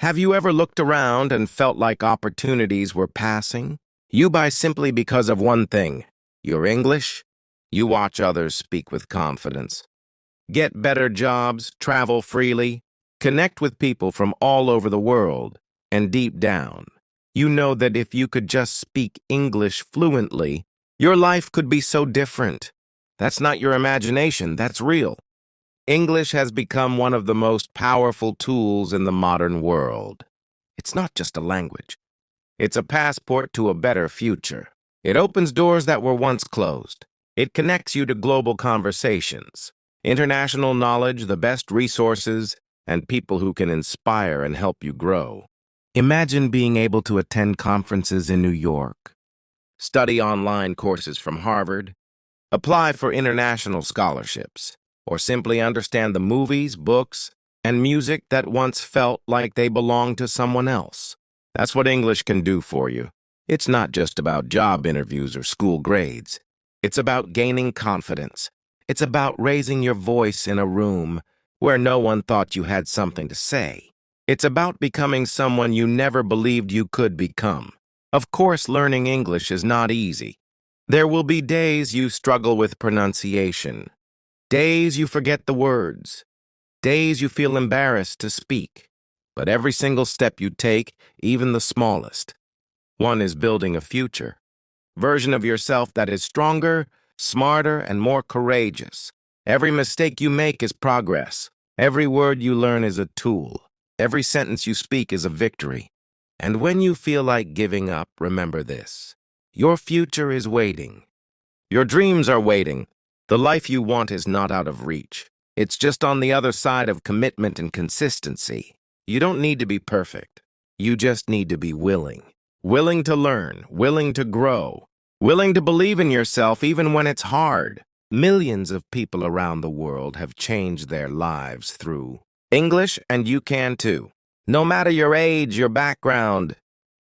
Have you ever looked around and felt like opportunities were passing you by simply because of one thing, your English? You watch others speak with confidence, get better jobs, travel freely, connect with people from all over the world, and deep down, you know that if you could just speak English fluently, your life could be so different. That's not your imagination, that's real. English has become one of the most powerful tools in the modern world. It's not just a language. It's a passport to a better future. It opens doors that were once closed. It connects you to global conversations, international knowledge, the best resources, and people who can inspire and help you grow. Imagine being able to attend conferences in New York, study online courses from Harvard, apply for international scholarships, or simply understand the movies, books, and music that once felt like they belonged to someone else. That's what English can do for you. It's not just about job interviews or school grades. It's about gaining confidence. It's about raising your voice in a room where no one thought you had something to say. It's about becoming someone you never believed you could become. Of course, learning English is not easy. There will be days you struggle with pronunciation, days you forget the words, days you feel embarrassed to speak. But every single step you take, even the smallest, one is building a future version of yourself that is stronger, smarter, and more courageous. Every mistake you make is progress. Every word you learn is a tool. Every sentence you speak is a victory. And when you feel like giving up, remember this. Your future is waiting. Your dreams are waiting. The life you want is not out of reach. It's just on the other side of commitment and consistency. You don't need to be perfect. You just need to be willing. Willing to learn, willing to grow, willing to believe in yourself even when it's hard. Millions of people around the world have changed their lives through English, and you can too. No matter your age, your background,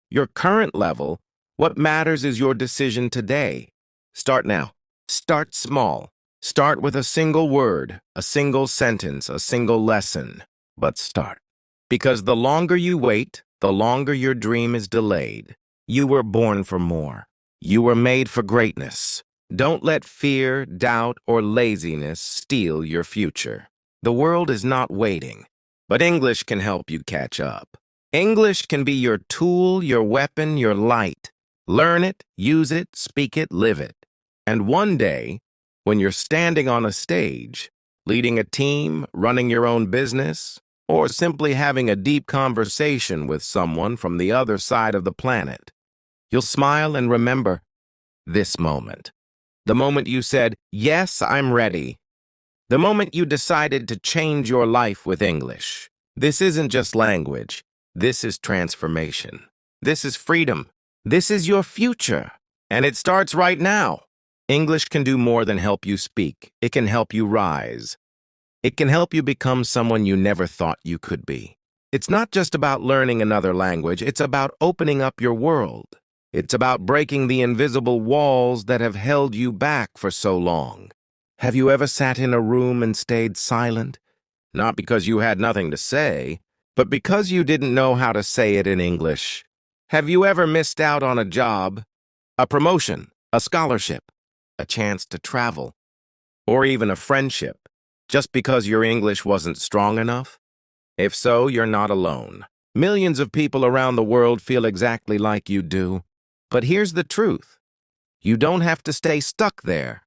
your current level, what matters is your decision today. Start now. Start small. Start with a single word, a single sentence, a single lesson. But start. Because the longer you wait, the longer your dream is delayed. You were born for more. You were made for greatness. Don't let fear, doubt, or laziness steal your future. The world is not waiting, but English can help you catch up. English can be your tool, your weapon, your light. Learn it, use it, speak it, live it. And one day, when you're standing on a stage, leading a team, running your own business, or simply having a deep conversation with someone from the other side of the planet, you'll smile and remember this moment. The moment you said, "Yes, I'm ready." The moment you decided to change your life with English. This isn't just language. This is transformation. This is freedom. This is your future. And it starts right now. English can do more than help you speak. It can help you rise. It can help you become someone you never thought you could be. It's not just about learning another language. It's about opening up your world. It's about breaking the invisible walls that have held you back for so long. Have you ever sat in a room and stayed silent? Not because you had nothing to say, but because you didn't know how to say it in English. Have you ever missed out on a job, a promotion, a scholarship, a chance to travel, or even a friendship, just because your English wasn't strong enough? If so, you're not alone. Millions of people around the world feel exactly like you do. But here's the truth. You don't have to stay stuck there.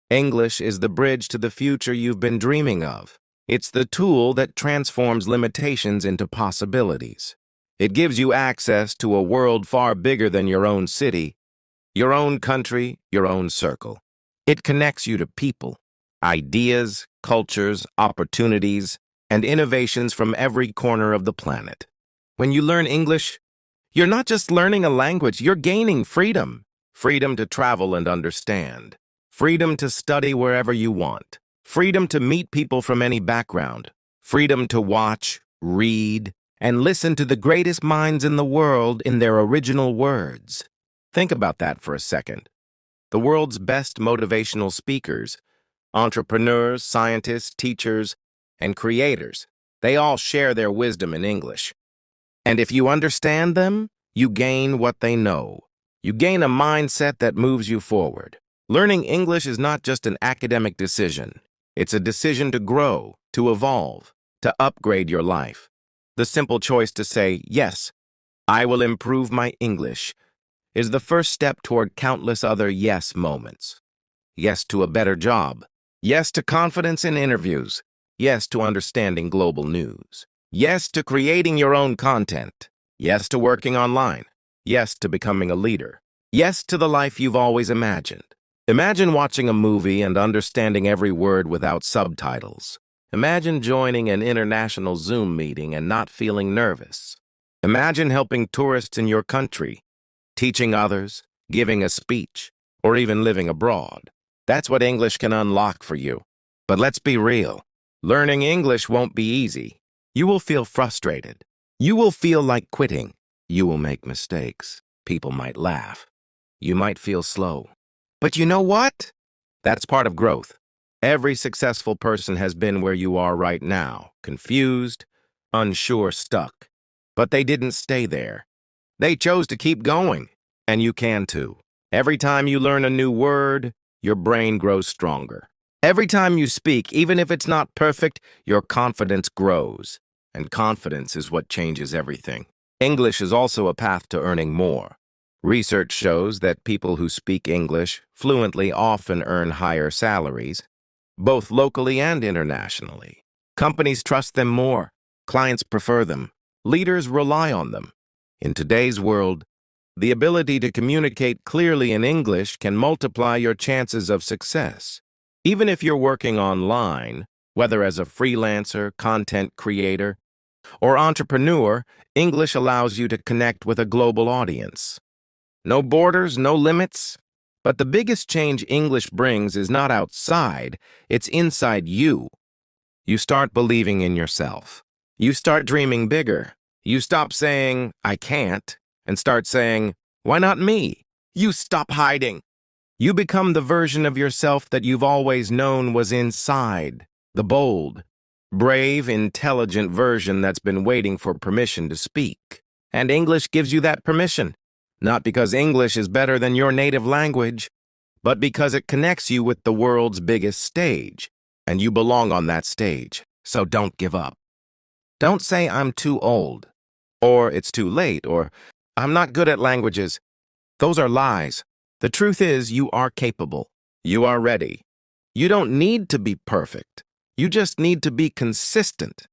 English is the bridge to the future you've been dreaming of. It's the tool that transforms limitations into possibilities. It gives you access to a world far bigger than your own city, your own country, your own circle. It connects you to people, ideas, cultures, opportunities, and innovations from every corner of the planet. When you learn English, you're not just learning a language, you're gaining freedom. Freedom to travel and understand. Freedom to study wherever you want. Freedom to meet people from any background. Freedom to watch, read, and listen to the greatest minds in the world in their original words. Think about that for a second. The world's best motivational speakers, entrepreneurs, scientists, teachers, and creators, they all share their wisdom in English. And if you understand them, you gain what they know. You gain a mindset that moves you forward. Learning English is not just an academic decision. It's a decision to grow, to evolve, to upgrade your life. The simple choice to say, yes, I will improve my English, is the first step toward countless other yes moments. Yes to a better job. Yes to confidence in interviews. Yes to understanding global news. Yes to creating your own content. Yes to working online. Yes to becoming a leader. Yes to the life you've always imagined. Imagine watching a movie and understanding every word without subtitles. Imagine joining an international Zoom meeting and not feeling nervous. Imagine helping tourists in your country, teaching others, giving a speech, or even living abroad. That's what English can unlock for you. But let's be real. Learning English won't be easy. You will feel frustrated. You will feel like quitting. You will make mistakes. People might laugh. You might feel slow. But you know what? That's part of growth. Every successful person has been where you are right now, confused, unsure, stuck. But they didn't stay there. They chose to keep going, and you can too. Every time you learn a new word, your brain grows stronger. Every time you speak, even if it's not perfect, your confidence grows. And confidence is what changes everything. English is also a path to earning more. Research shows that people who speak English fluently often earn higher salaries, both locally and internationally. Companies trust them more. Clients prefer them. Leaders rely on them. In today's world, the ability to communicate clearly in English can multiply your chances of success. Even if you're working online, whether as a freelancer, content creator, or entrepreneur, English allows you to connect with a global audience. No borders, no limits. But the biggest change English brings is not outside, it's inside you. You start believing in yourself. You start dreaming bigger. You stop saying, I can't, and start saying, why not me? You stop hiding. You become the version of yourself that you've always known was inside, the bold, brave, intelligent version that's been waiting for permission to speak. And English gives you that permission. Not because English is better than your native language, but because it connects you with the world's biggest stage, and you belong on that stage, so don't give up. Don't say I'm too old, or it's too late, or I'm not good at languages. Those are lies. The truth is you are capable. You are ready. You don't need to be perfect. You just need to be consistent.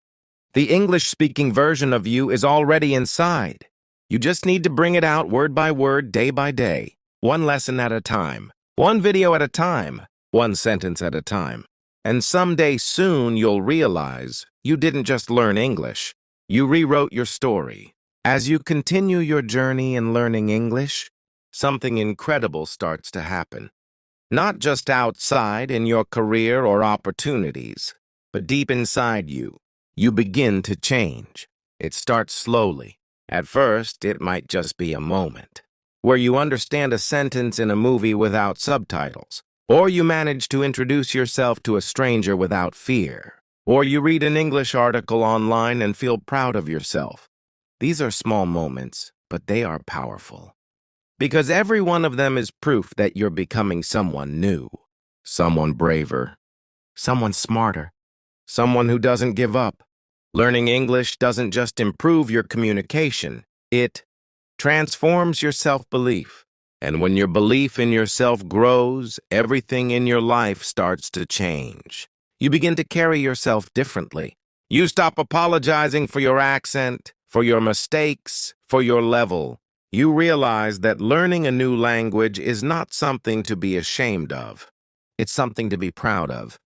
The English-speaking version of you is already inside. You just need to bring it out word by word, day by day, one lesson at a time, one video at a time, one sentence at a time. And someday soon you'll realize you didn't just learn English. You rewrote your story. As you continue your journey in learning English, something incredible starts to happen. Not just outside in your career or opportunities, but deep inside you. You begin to change. It starts slowly. At first, it might just be a moment, where you understand a sentence in a movie without subtitles, or you manage to introduce yourself to a stranger without fear, or you read an English article online and feel proud of yourself. These are small moments, but they are powerful. Because every one of them is proof that you're becoming someone new, someone braver, someone smarter, someone who doesn't give up. Learning English doesn't just improve your communication, it transforms your self-belief. And when your belief in yourself grows, everything in your life starts to change. You begin to carry yourself differently. You stop apologizing for your accent, for your mistakes, for your level. You realize that learning a new language is not something to be ashamed of. It's something to be proud of.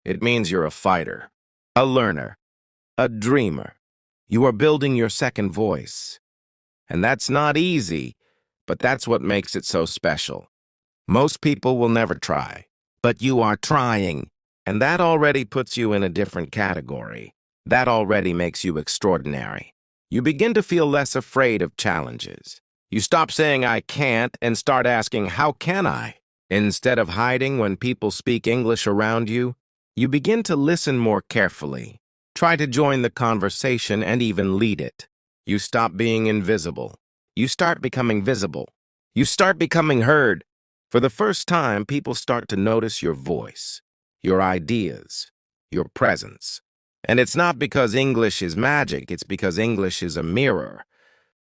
It means you're a fighter, a learner, a dreamer. You are building your second voice. And that's not easy, but that's what makes it so special. Most people will never try, but you are trying, and that already puts you in a different category. That already makes you extraordinary. You begin to feel less afraid of challenges. You stop saying I can't and start asking how can I? Instead of hiding when people speak English around you, you begin to listen more carefully. Try to join the conversation and even lead it. You stop being invisible. You start becoming visible. You start becoming heard. For the first time, people start to notice your voice, your ideas, your presence. And it's not because English is magic, it's because English is a mirror.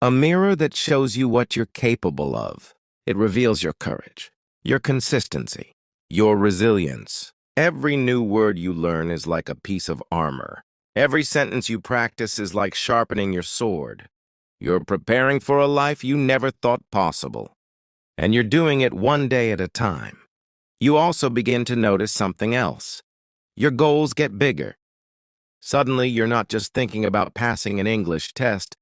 A mirror that shows you what you're capable of. It reveals your courage, your consistency, your resilience. Every new word you learn is like a piece of armor. Every sentence you practice is like sharpening your sword. You're preparing for a life you never thought possible. And you're doing it one day at a time. You also begin to notice something else. Your goals get bigger. Suddenly, you're not just thinking about passing an English test.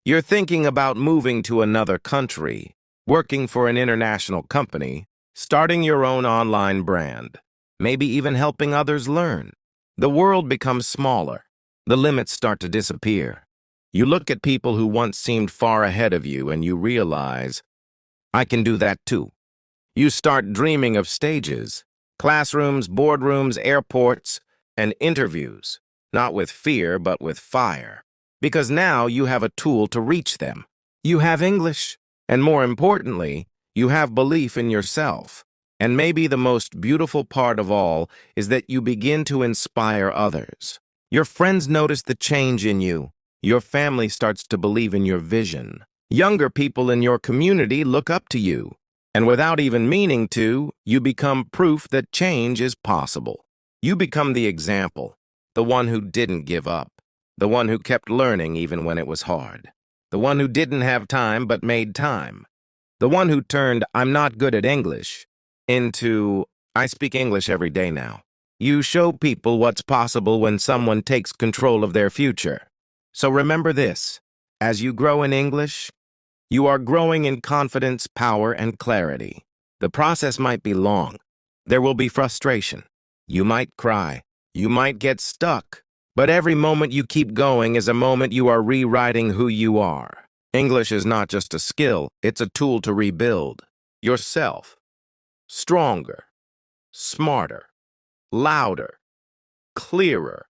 You're thinking about moving to another country, working for an international company, starting your own online brand, maybe even helping others learn. The world becomes smaller. The limits start to disappear. You look at people who once seemed far ahead of you and you realize, I can do that too. You start dreaming of stages, classrooms, boardrooms, airports, and interviews, not with fear, but with fire. Because now you have a tool to reach them. You have English, and more importantly, you have belief in yourself. And maybe the most beautiful part of all is that you begin to inspire others. Your friends notice the change in you. Your family starts to believe in your vision. Younger people in your community look up to you. And without even meaning to, you become proof that change is possible. You become the example, the one who didn't give up, the one who kept learning even when it was hard, the one who didn't have time but made time, the one who turned "I'm not good at English" into "I speak English every day now." You show people what's possible when someone takes control of their future. So remember this, as you grow in English, you are growing in confidence, power, and clarity. The process might be long. There will be frustration. You might cry. You might get stuck. But every moment you keep going is a moment you are rewriting who you are. English is not just a skill, it's a tool to rebuild yourself. Stronger, smarter, louder, clearer.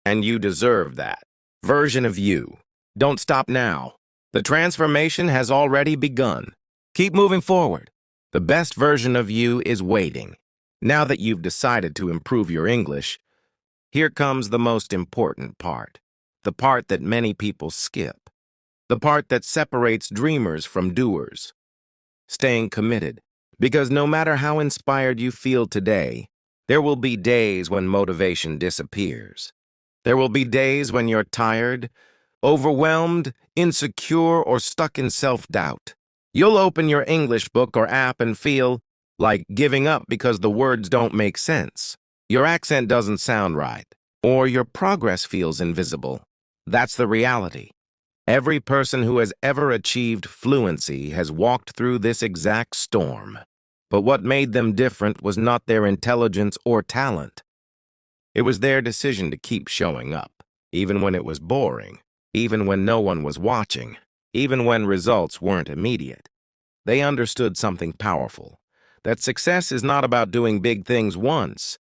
And you deserve that version of you. Don't stop now. The transformation has already begun. Keep moving forward. The best version of you is waiting. Now that you've decided to improve your English, here comes the most important part. The part that many people skip. The part that separates dreamers from doers. Staying committed. Because no matter how inspired you feel today, there will be days when motivation disappears. There will be days when you're tired, overwhelmed, insecure, or stuck in self-doubt. You'll open your English book or app and feel like giving up because the words don't make sense. Your accent doesn't sound right, or your progress feels invisible. That's the reality. Every person who has ever achieved fluency has walked through this exact storm. But what made them different was not their intelligence or talent. It was their decision to keep showing up, even when it was boring, even when no one was watching, even when results weren't immediate. They understood something powerful, that success is not about doing big things once,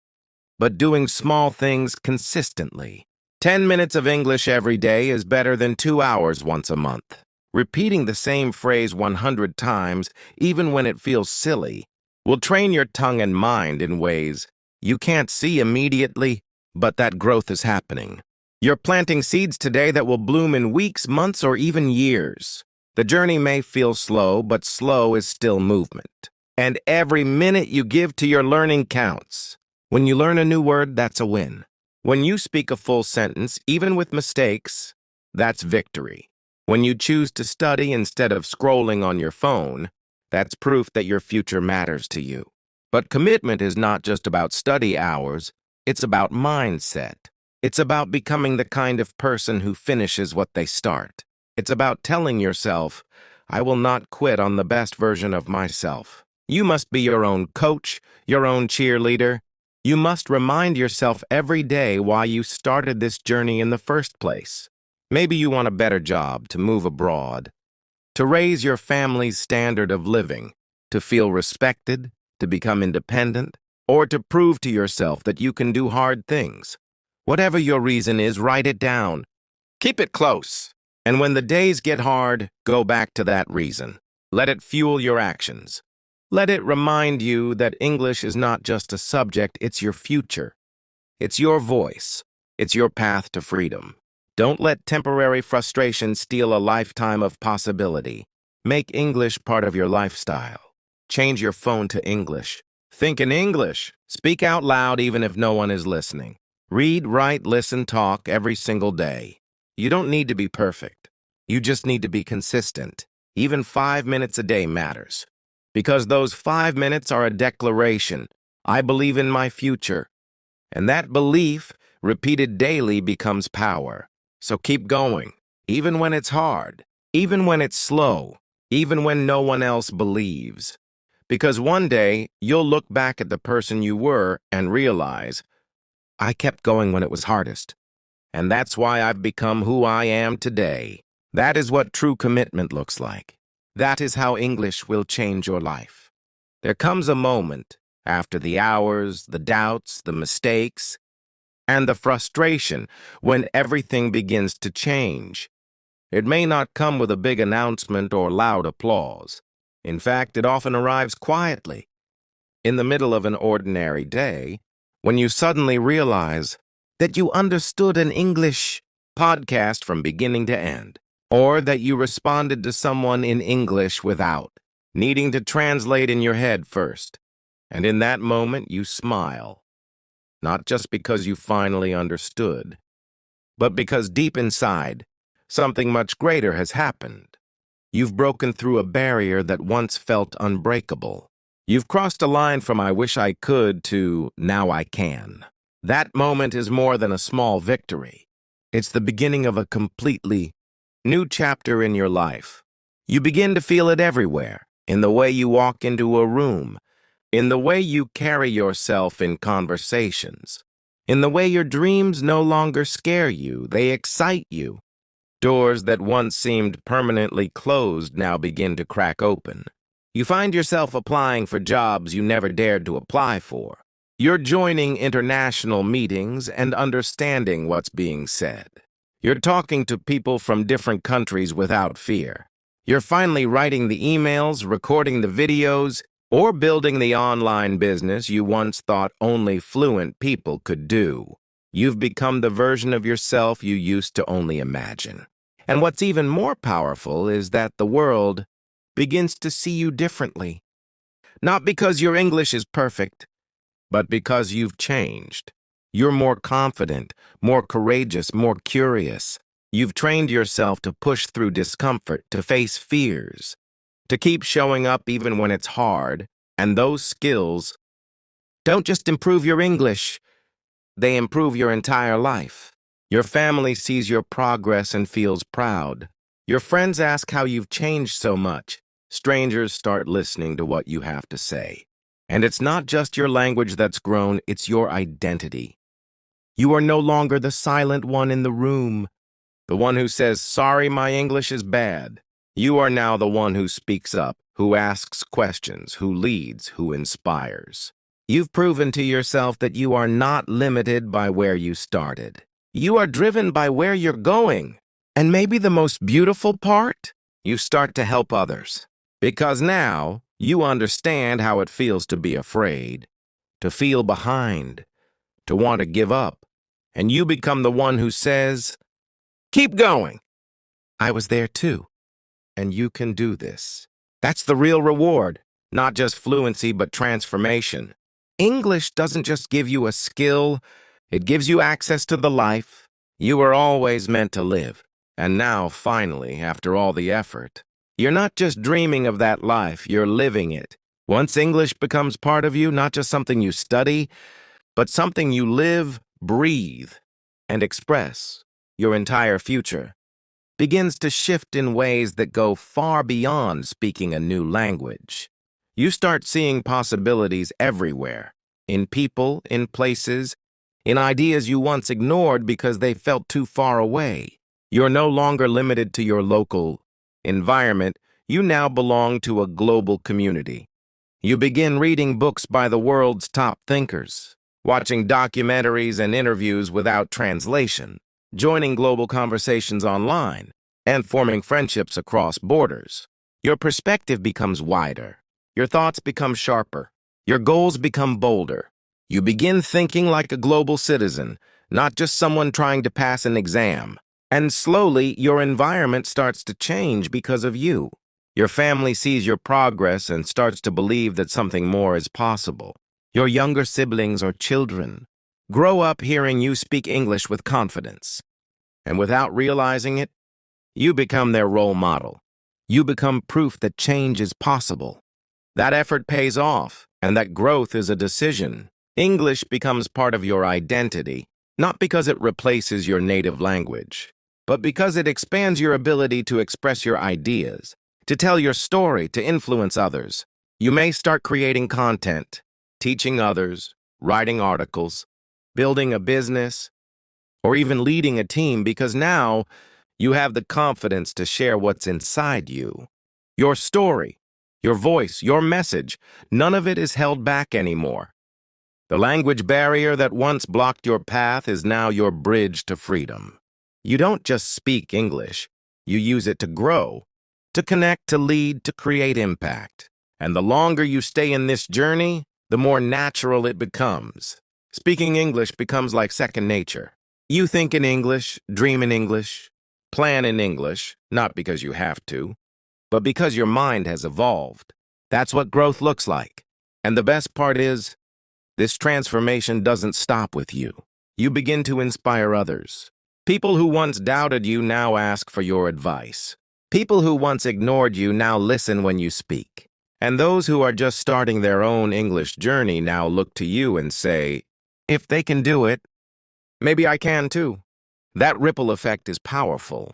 but doing small things consistently. 10 minutes of English every day is better than 2 hours once a month. Repeating the same phrase 100 times, even when it feels silly, will train your tongue and mind in ways you can't see immediately, but that growth is happening. You're planting seeds today that will bloom in weeks, months, or even years. The journey may feel slow, but slow is still movement. And every minute you give to your learning counts. When you learn a new word, that's a win. When you speak a full sentence, even with mistakes, that's victory. When you choose to study instead of scrolling on your phone, that's proof that your future matters to you. But commitment is not just about study hours, it's about mindset. It's about becoming the kind of person who finishes what they start. It's about telling yourself, I will not quit on the best version of myself. You must be your own coach, your own cheerleader. You must remind yourself every day why you started this journey in the first place. Maybe you want a better job, to move abroad, to raise your family's standard of living, to feel respected, to become independent, or to prove to yourself that you can do hard things. Whatever your reason is, write it down. Keep it close. And when the days get hard, go back to that reason. Let it fuel your actions. Let it remind you that English is not just a subject, it's your future. It's your voice. It's your path to freedom. Don't let temporary frustration steal a lifetime of possibility. Make English part of your lifestyle. Change your phone to English. Think in English. Speak out loud even if no one is listening. Read, write, listen, talk every single day. You don't need to be perfect. You just need to be consistent. Even 5 minutes a day matters. Because those 5 minutes are a declaration. I believe in my future. And that belief, repeated daily, becomes power. So keep going, even when it's hard, even when it's slow, even when no one else believes. Because one day, you'll look back at the person you were and realize, I kept going when it was hardest. And that's why I've become who I am today. That is what true commitment looks like. That is how English will change your life. There comes a moment, after the hours, the doubts, the mistakes, and the frustration, when everything begins to change. It may not come with a big announcement or loud applause. In fact, it often arrives quietly, in the middle of an ordinary day, when you suddenly realize that you understood an English podcast from beginning to end, or that you responded to someone in English without needing to translate in your head first. And in that moment, you smile, not just because you finally understood, but because deep inside, something much greater has happened. You've broken through a barrier that once felt unbreakable. You've crossed a line from I wish I could to now I can. That moment is more than a small victory. It's the beginning of a completely new chapter in your life. You begin to feel it everywhere, in the way you walk into a room, in the way you carry yourself in conversations, in the way your dreams no longer scare you, they excite you. Doors that once seemed permanently closed now begin to crack open. You find yourself applying for jobs you never dared to apply for. You're joining international meetings and understanding what's being said. You're talking to people from different countries without fear. You're finally writing the emails, recording the videos, or building the online business you once thought only fluent people could do. You've become the version of yourself you used to only imagine. And what's even more powerful is that the world begins to see you differently. Not because your English is perfect, but because you've changed. You're more confident, more courageous, more curious. You've trained yourself to push through discomfort, to face fears, to keep showing up even when it's hard. And those skills don't just improve your English, they improve your entire life. Your family sees your progress and feels proud. Your friends ask how you've changed so much. Strangers start listening to what you have to say. And it's not just your language that's grown, it's your identity. You are no longer the silent one in the room, the one who says, sorry, my English is bad. You are now the one who speaks up, who asks questions, who leads, who inspires. You've proven to yourself that you are not limited by where you started. You are driven by where you're going. And maybe the most beautiful part? You start to help others. Because now, you understand how it feels to be afraid, to feel behind, to want to give up. And you become the one who says, keep going. I was there too. And you can do this. That's the real reward. Not just fluency, but transformation. English doesn't just give you a skill, it gives you access to the life you were always meant to live. And now, finally, after all the effort, you're not just dreaming of that life, you're living it. Once English becomes part of you, not just something you study, but something you live, breathe, and express, your entire future begins to shift in ways that go far beyond speaking a new language. You start seeing possibilities everywhere, in people, in places, in ideas you once ignored because they felt too far away. You're no longer limited to your local environment. You now belong to a global community. You begin reading books by the world's top thinkers, watching documentaries and interviews without translation, joining global conversations online, and forming friendships across borders. Your perspective becomes wider. Your thoughts become sharper. Your goals become bolder. You begin thinking like a global citizen, not just someone trying to pass an exam. And slowly, your environment starts to change because of you. Your family sees your progress and starts to believe that something more is possible. Your younger siblings or children grow up hearing you speak English with confidence. And without realizing it, you become their role model. You become proof that change is possible. That effort pays off, and that growth is a decision. English becomes part of your identity, not because it replaces your native language, but because it expands your ability to express your ideas, to tell your story, to influence others. You may start creating content, teaching others, writing articles, building a business, or even leading a team because now you have the confidence to share what's inside you. Your story, your voice, your message, none of it is held back anymore. The language barrier that once blocked your path is now your bridge to freedom. You don't just speak English, you use it to grow, to connect, to lead, to create impact. And the longer you stay in this journey, the more natural it becomes. Speaking English becomes like second nature. You think in English, dream in English, plan in English, not because you have to, but because your mind has evolved. That's what growth looks like. And the best part is, this transformation doesn't stop with you. You begin to inspire others. People who once doubted you now ask for your advice. People who once ignored you now listen when you speak. And those who are just starting their own English journey now look to you and say, if they can do it, maybe I can too. That ripple effect is powerful.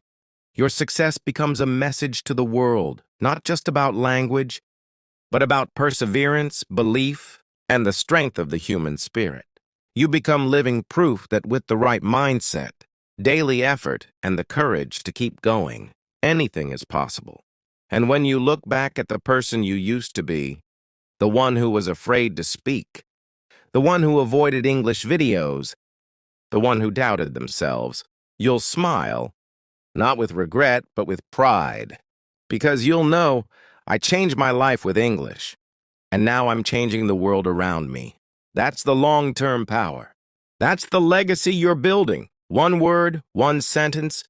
Your success becomes a message to the world, not just about language, but about perseverance, belief, and the strength of the human spirit. You become living proof that with the right mindset, daily effort, and the courage to keep going, anything is possible. And when you look back at the person you used to be, the one who was afraid to speak, the one who avoided English videos, the one who doubted themselves, you'll smile, not with regret, but with pride. Because you'll know, I changed my life with English, and now I'm changing the world around me. That's the long-term power. That's the legacy you're building. One word, one sentence,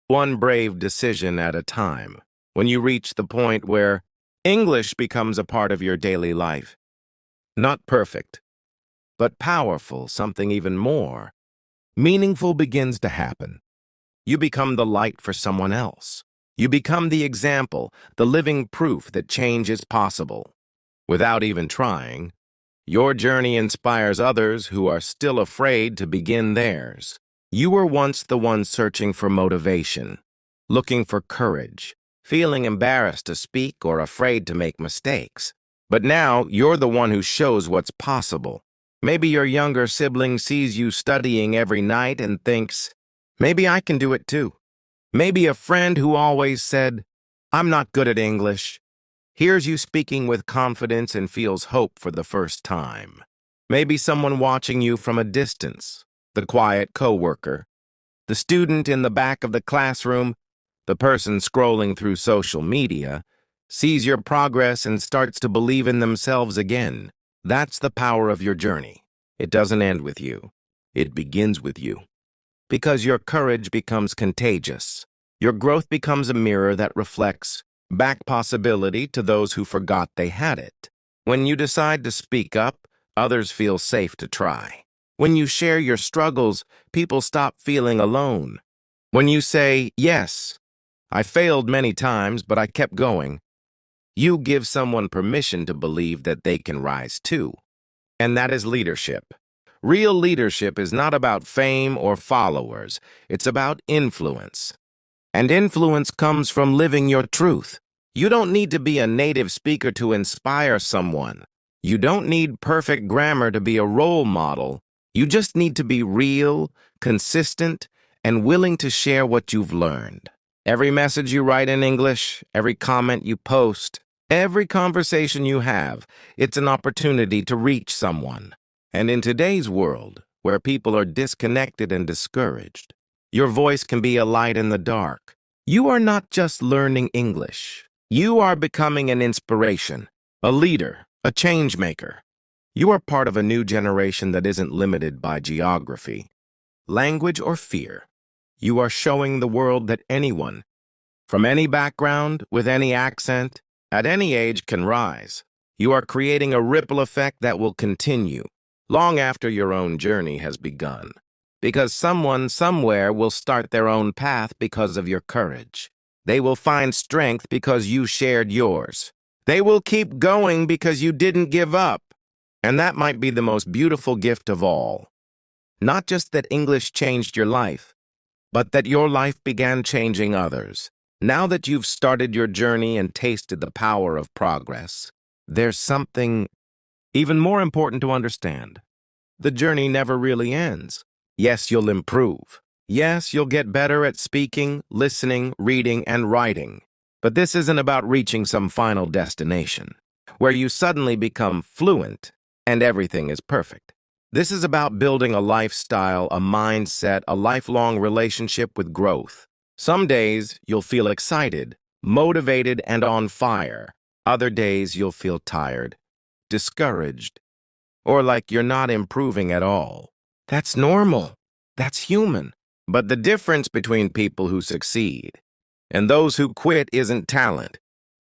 one brave decision at a time. When you reach the point where English becomes a part of your daily life. Not perfect, but powerful, something even more. Meaningful begins to happen. You become the light for someone else. You become the example, the living proof that change is possible. Without even trying, your journey inspires others who are still afraid to begin theirs. You were once the one searching for motivation, looking for courage, feeling embarrassed to speak or afraid to make mistakes. But now you're the one who shows what's possible. Maybe your younger sibling sees you studying every night and thinks, maybe I can do it too. Maybe a friend who always said, I'm not good at English, hears you speaking with confidence and feels hope for the first time. Maybe someone watching you from a distance, the quiet coworker, the student in the back of the classroom, the person scrolling through social media, sees your progress and starts to believe in themselves again. That's the power of your journey. It doesn't end with you. It begins with you. Because your courage becomes contagious. Your growth becomes a mirror that reflects back possibility to those who forgot they had it. When you decide to speak up, others feel safe to try. When you share your struggles, people stop feeling alone. When you say, yes, I failed many times, but I kept going, you give someone permission to believe that they can rise too. And that is leadership. Real leadership is not about fame or followers. It's about influence. And influence comes from living your truth. You don't need to be a native speaker to inspire someone. You don't need perfect grammar to be a role model. You just need to be real, consistent, and willing to share what you've learned. Every message you write in English, every comment you post, every conversation you have, it's an opportunity to reach someone. And in today's world, where people are disconnected and discouraged, your voice can be a light in the dark. You are not just learning English. You are becoming an inspiration, a leader, a change maker. You are part of a new generation that isn't limited by geography, language, or fear. You are showing the world that anyone, from any background, with any accent, at any age can rise. You are creating a ripple effect that will continue long after your own journey has begun. Because someone somewhere will start their own path because of your courage. They will find strength because you shared yours. They will keep going because you didn't give up. And that might be the most beautiful gift of all. Not just that English changed your life, but that your life began changing others. Now that you've started your journey and tasted the power of progress, there's something even more important to understand. The journey never really ends. Yes, you'll improve. Yes, you'll get better at speaking, listening, reading, and writing. But this isn't about reaching some final destination, where you suddenly become fluent and everything is perfect. This is about building a lifestyle, a mindset, a lifelong relationship with growth. Some days you'll feel excited, motivated, and on fire. Other days you'll feel tired, discouraged, or like you're not improving at all. That's normal. That's human. But the difference between people who succeed and those who quit isn't talent.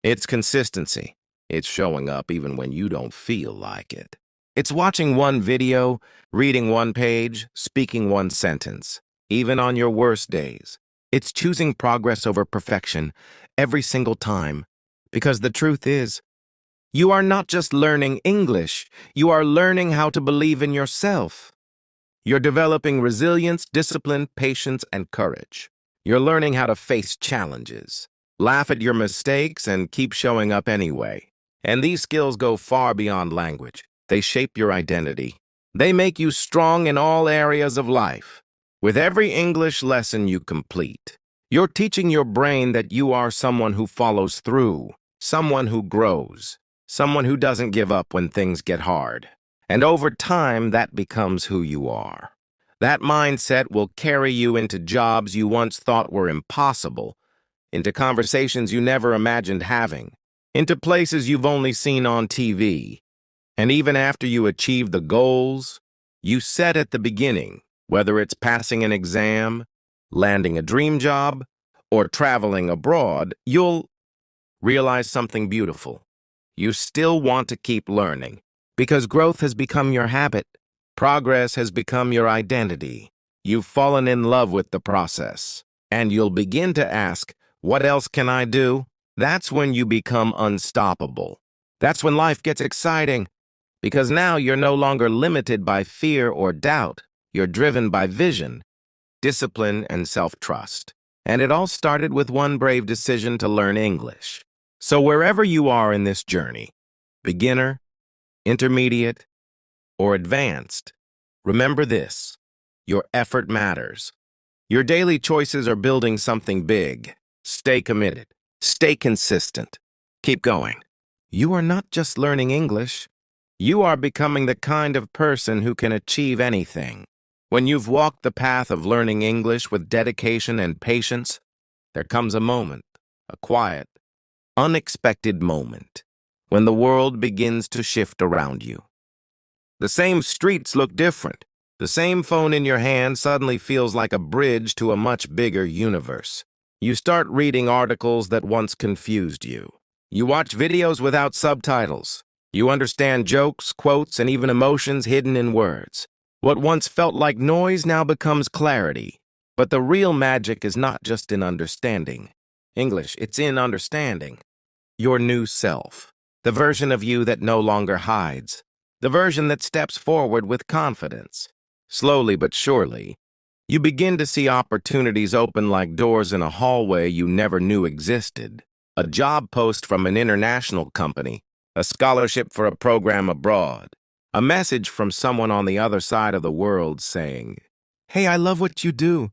It's consistency. It's showing up even when you don't feel like it. It's watching one video, reading one page, speaking one sentence, even on your worst days. It's choosing progress over perfection every single time. Because the truth is, you are not just learning English, you are learning how to believe in yourself. You're developing resilience, discipline, patience, and courage. You're learning how to face challenges, laugh at your mistakes, and keep showing up anyway. And these skills go far beyond language. They shape your identity. They make you strong in all areas of life. With every English lesson you complete, you're teaching your brain that you are someone who follows through, someone who grows, someone who doesn't give up when things get hard. And over time, that becomes who you are. That mindset will carry you into jobs you once thought were impossible, into conversations you never imagined having, into places you've only seen on TV. And even after you achieve the goals you set at the beginning, whether it's passing an exam, landing a dream job, or traveling abroad, you'll realize something beautiful. You still want to keep learning because growth has become your habit. Progress has become your identity. You've fallen in love with the process, and you'll begin to ask, what else can I do? That's when you become unstoppable. That's when life gets exciting, because now you're no longer limited by fear or doubt. You're driven by vision, discipline, and self-trust. And it all started with one brave decision to learn English. So wherever you are in this journey, beginner, intermediate, or advanced, remember this: your effort matters. Your daily choices are building something big. Stay committed. Stay consistent. Keep going. You are not just learning English. You are becoming the kind of person who can achieve anything. When you've walked the path of learning English with dedication and patience, there comes a moment, a quiet, unexpected moment, when the world begins to shift around you. The same streets look different. The same phone in your hand suddenly feels like a bridge to a much bigger universe. You start reading articles that once confused you. You watch videos without subtitles. You understand jokes, quotes, and even emotions hidden in words. What once felt like noise now becomes clarity. But the real magic is not just in understanding English, it's in understanding your new self, the version of you that no longer hides, the version that steps forward with confidence. Slowly but surely, you begin to see opportunities open like doors in a hallway you never knew existed. A job post from an international company, a scholarship for a program abroad, a message from someone on the other side of the world saying, "Hey, I love what you do."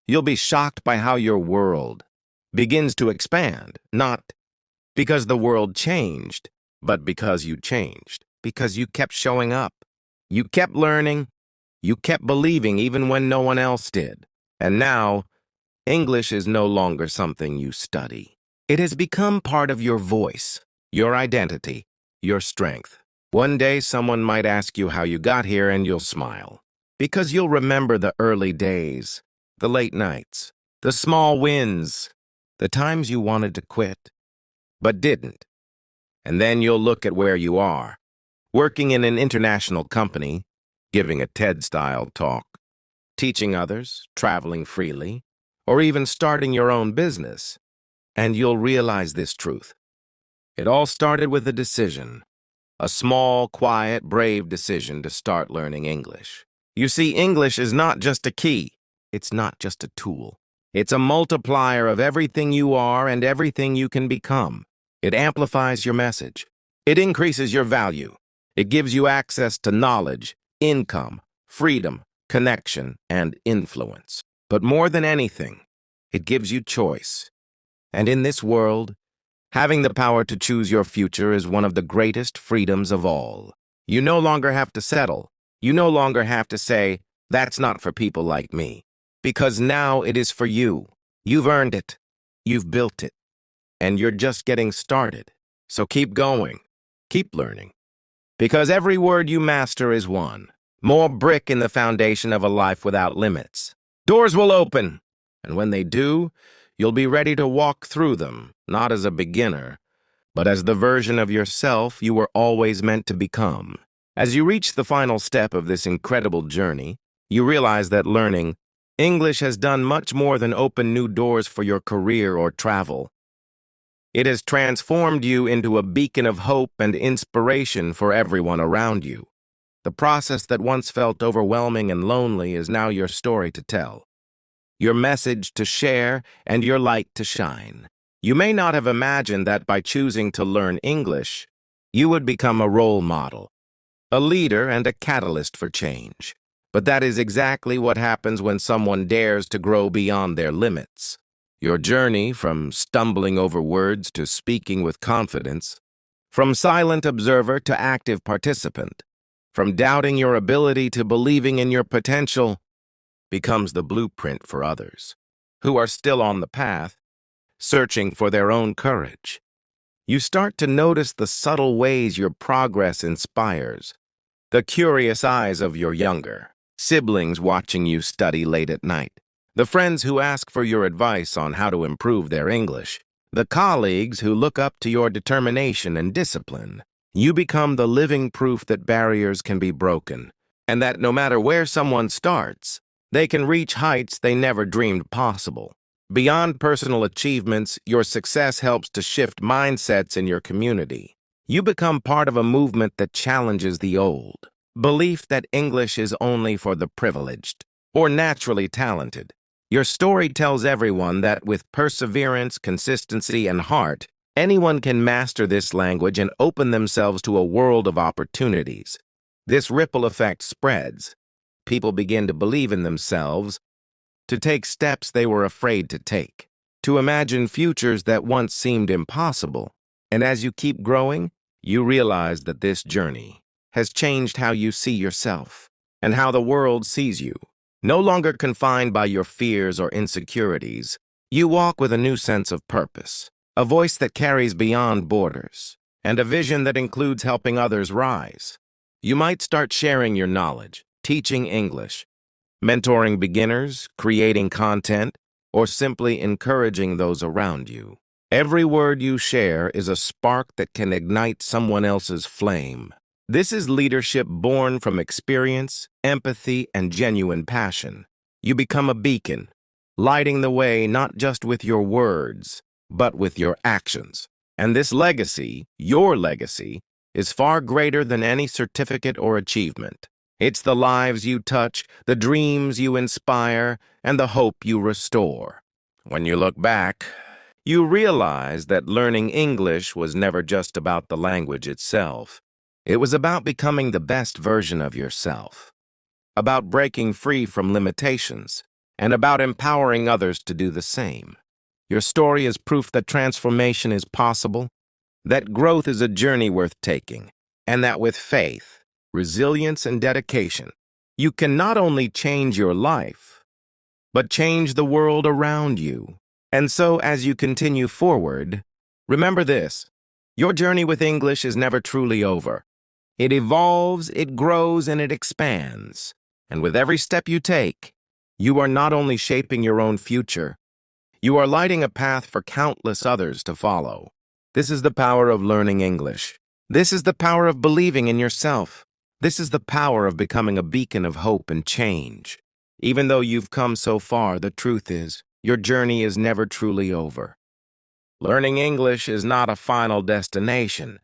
You'll be shocked by how your world begins to expand, not because the world changed, but because you changed, because you kept showing up. You kept learning, you kept believing even when no one else did. And now, English is no longer something you study. It has become part of your voice, your identity, your strength. One day someone might ask you how you got here and you'll smile. Because you'll remember the early days, the late nights, the small wins, the times you wanted to quit, but didn't. And then you'll look at where you are, working in an international company, giving a TED-style talk, teaching others, traveling freely, or even starting your own business, and you'll realize this truth. It all started with a decision, a small, quiet, brave decision to start learning English. You see, English is not just a key. It's not just a tool. It's a multiplier of everything you are and everything you can become. It amplifies your message. It increases your value. It gives you access to knowledge, income, freedom, connection, and influence. But more than anything, it gives you choice. And in this world, having the power to choose your future is one of the greatest freedoms of all. You no longer have to settle. You no longer have to say, "That's not for people like me." Because now it is for you. You've earned it. You've built it. And you're just getting started. So keep going. Keep learning. Because every word you master is one more brick in the foundation of a life without limits. Doors will open, and when they do, you'll be ready to walk through them, not as a beginner, but as the version of yourself you were always meant to become. As you reach the final step of this incredible journey, you realize that learning English has done much more than open new doors for your career or travel. It has transformed you into a beacon of hope and inspiration for everyone around you. The process that once felt overwhelming and lonely is now your story to tell, your message to share, and your light to shine. You may not have imagined that by choosing to learn English, you would become a role model, a leader, and a catalyst for change. But that is exactly what happens when someone dares to grow beyond their limits. Your journey from stumbling over words to speaking with confidence, from silent observer to active participant, from doubting your ability to believing in your potential, becomes the blueprint for others who are still on the path, searching for their own courage. You start to notice the subtle ways your progress inspires, the curious eyes of your younger siblings watching you study late at night, the friends who ask for your advice on how to improve their English, the colleagues who look up to your determination and discipline. You become the living proof that barriers can be broken, and that no matter where someone starts, they can reach heights they never dreamed possible. Beyond personal achievements, your success helps to shift mindsets in your community. You become part of a movement that challenges the old belief that English is only for the privileged or naturally talented. Your story tells everyone that with perseverance, consistency, and heart, anyone can master this language and open themselves to a world of opportunities. This ripple effect spreads. People begin to believe in themselves, to take steps they were afraid to take, to imagine futures that once seemed impossible. And as you keep growing, you realize that this journey has changed how you see yourself and how the world sees you. No longer confined by your fears or insecurities, you walk with a new sense of purpose, a voice that carries beyond borders, and a vision that includes helping others rise. You might start sharing your knowledge, teaching English, mentoring beginners, creating content, or simply encouraging those around you. Every word you share is a spark that can ignite someone else's flame. This is leadership born from experience, empathy, and genuine passion. You become a beacon, lighting the way not just with your words, but with your actions. And this legacy, your legacy, is far greater than any certificate or achievement. It's the lives you touch, the dreams you inspire, and the hope you restore. When you look back, you realize that learning English was never just about the language itself. It was about becoming the best version of yourself, about breaking free from limitations, and about empowering others to do the same. Your story is proof that transformation is possible, that growth is a journey worth taking, and that with faith, resilience, and dedication, you can not only change your life, but change the world around you. And so, as you continue forward, remember this: your journey with English is never truly over. It evolves, it grows, and it expands. And with every step you take, you are not only shaping your own future, you are lighting a path for countless others to follow. This is the power of learning English. This is the power of believing in yourself. This is the power of becoming a beacon of hope and change. Even though you've come so far, the truth is, your journey is never truly over. Learning English is not a final destination.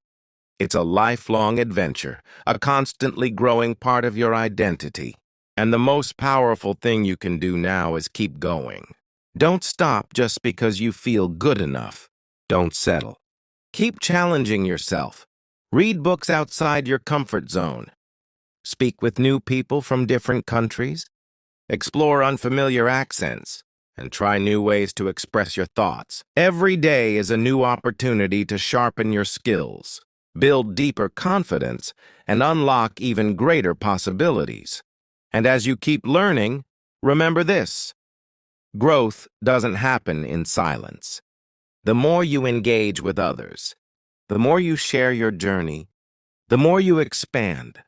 It's a lifelong adventure, a constantly growing part of your identity. And the most powerful thing you can do now is keep going. Don't stop just because you feel good enough. Don't settle. Keep challenging yourself. Read books outside your comfort zone. Speak with new people from different countries. Explore unfamiliar accents. And try new ways to express your thoughts. Every day is a new opportunity to sharpen your skills, build deeper confidence, and unlock even greater possibilities. And as you keep learning, remember this: growth doesn't happen in silence. The more you engage with others, the more you share your journey, the more you expand,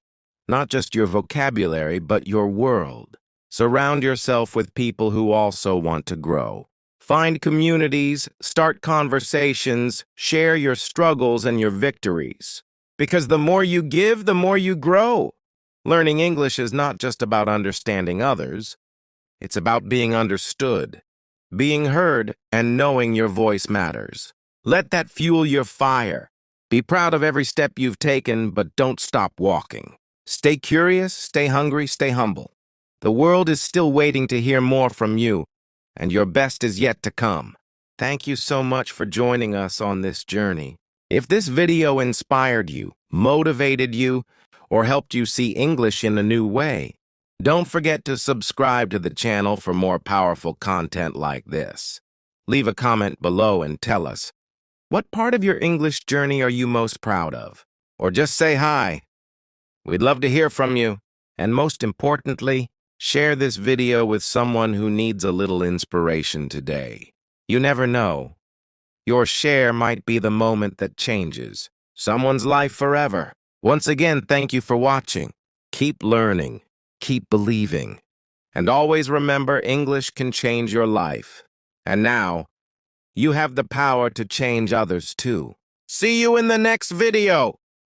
not just your vocabulary, but your world. Surround yourself with people who also want to grow. Find communities, start conversations, share your struggles and your victories. Because the more you give, the more you grow. Learning English is not just about understanding others. It's about being understood, being heard, and knowing your voice matters. Let that fuel your fire. Be proud of every step you've taken, but don't stop walking. Stay curious, stay hungry, stay humble. The world is still waiting to hear more from you, and your best is yet to come. Thank you so much for joining us on this journey. If this video inspired you, motivated you, or helped you see English in a new way, don't forget to subscribe to the channel for more powerful content like this. Leave a comment below and tell us, what part of your English journey are you most proud of? Or just say hi. We'd love to hear from you. And most importantly, share this video with someone who needs a little inspiration today. You never know. Your share might be the moment that changes someone's life forever. Once again, thank you for watching. Keep learning, keep believing, and always remember, English can change your life. And now, you have the power to change others too. See you in the next video.